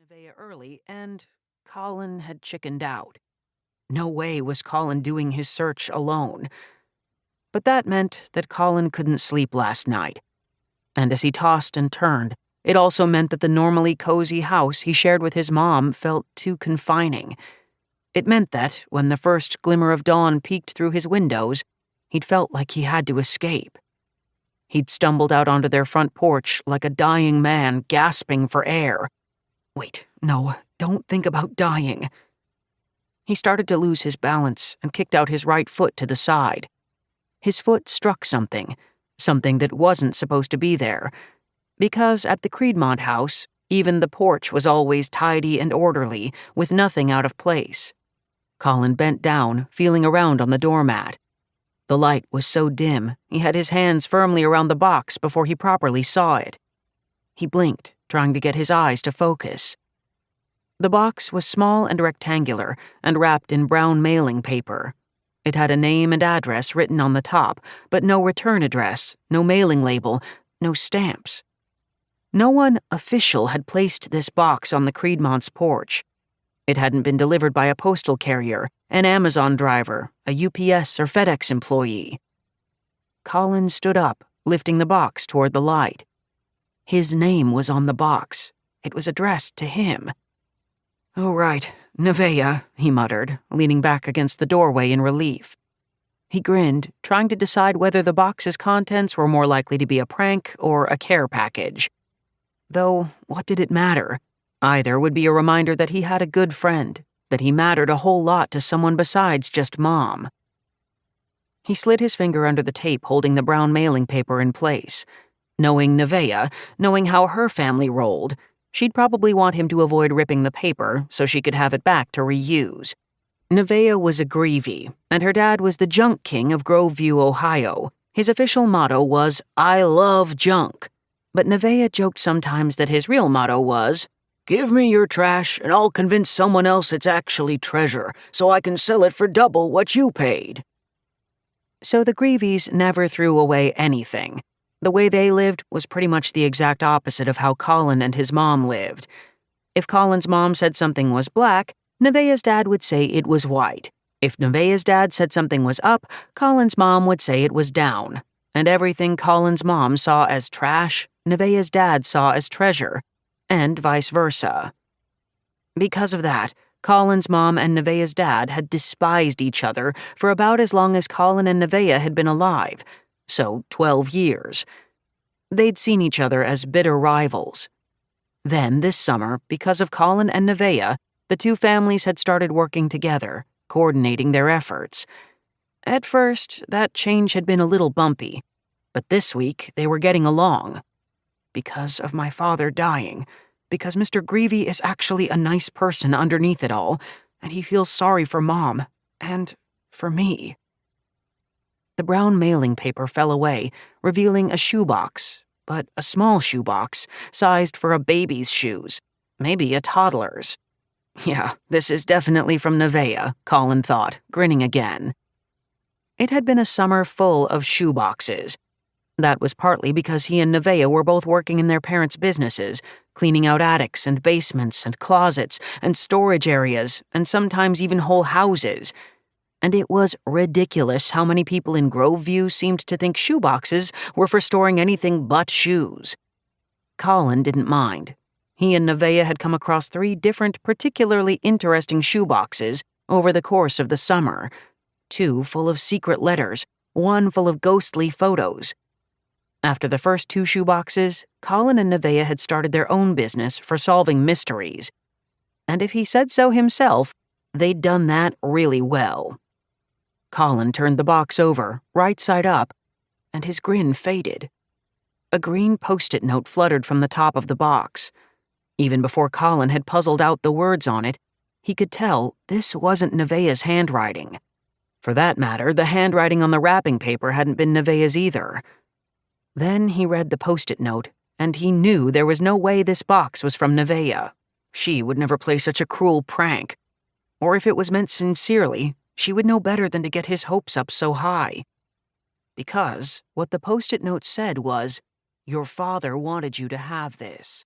Nevaeh early, and Colin had chickened out. No way was Colin doing his search alone. But that meant that Colin couldn't sleep last night. And as he tossed and turned, it also meant that the normally cozy house he shared with his mom felt too confining. It meant that, when the first glimmer of dawn peeked through his windows, he'd felt like he had to escape. He'd stumbled out onto their front porch like a dying man gasping for air. Wait, no, don't think about dying. He started to lose his balance and kicked out his right foot to the side. His foot struck something that wasn't supposed to be there, because at the Creedmont house, even the porch was always tidy and orderly, with nothing out of place. Colin bent down, feeling around on the doormat. The light was so dim, he had his hands firmly around the box before he properly saw it. He blinked, trying to get his eyes to focus. The box was small and rectangular and wrapped in brown mailing paper. It had a name and address written on the top, but no return address, no mailing label, no stamps. No one official had placed this box on the Creedmont's porch. It hadn't been delivered by a postal carrier, an Amazon driver, a UPS or FedEx employee. Colin stood up, lifting the box toward the light. His name was on the box. It was addressed to him. "Oh, right, Nevaeh," he muttered, leaning back against the doorway in relief. He grinned, trying to decide whether the box's contents were more likely to be a prank or a care package. Though, what did it matter? Either would be a reminder that he had a good friend, that he mattered a whole lot to someone besides just Mom. He slid his finger under the tape holding the brown mailing paper in place. Knowing Nevaeh, knowing how her family rolled, she'd probably want him to avoid ripping the paper so she could have it back to reuse. Nevaeh was a Greavy, and her dad was the junk king of Groveview, Ohio. His official motto was, "I love junk." But Nevaeh joked sometimes that his real motto was, "Give me your trash and I'll convince someone else it's actually treasure, so I can sell it for double what you paid." So the Greavies never threw away anything. The way they lived was pretty much the exact opposite of how Colin and his mom lived. If Colin's mom said something was black, Nevaeh's dad would say it was white. If Nevaeh's dad said something was up, Colin's mom would say it was down. And everything Colin's mom saw as trash, Nevaeh's dad saw as treasure, and vice versa. Because of that, Colin's mom and Nevaeh's dad had despised each other for about as long as Colin and Nevaeh had been alive, so 12 years. They'd seen each other as bitter rivals. Then, this summer, because of Colin and Nevaeh, the two families had started working together, coordinating their efforts. At first, that change had been a little bumpy, but this week they were getting along. Because of my father dying, because Mr. Greavy is actually a nice person underneath it all, and he feels sorry for Mom, and for me. The brown mailing paper fell away, revealing a shoebox, but a small shoebox, sized for a baby's shoes, maybe a toddler's. Yeah, this is definitely from Nevaeh, Colin thought, grinning again. It had been a summer full of shoeboxes. That was partly because he and Nevaeh were both working in their parents' businesses, cleaning out attics and basements and closets and storage areas and sometimes even whole houses. And it was ridiculous how many people in Groveview seemed to think shoeboxes were for storing anything but shoes. Colin didn't mind. He and Nevaeh had come across 3 different, particularly interesting shoeboxes over the course of the summer. 2 full of secret letters, 1 full of ghostly photos. After the first 2 shoeboxes, Colin and Nevaeh had started their own business for solving mysteries. And if he said so himself, they'd done that really well. Colin turned the box over, right side up, and his grin faded. A green Post-it note fluttered from the top of the box. Even before Colin had puzzled out the words on it, he could tell this wasn't Nevaeh's handwriting. For that matter, the handwriting on the wrapping paper hadn't been Nevaeh's either. Then he read the Post-it note, and he knew there was no way this box was from Nevaeh. She would never play such a cruel prank. Or if it was meant sincerely, she would know better than to get his hopes up so high. Because what the Post-it note said was, "Your father wanted you to have this."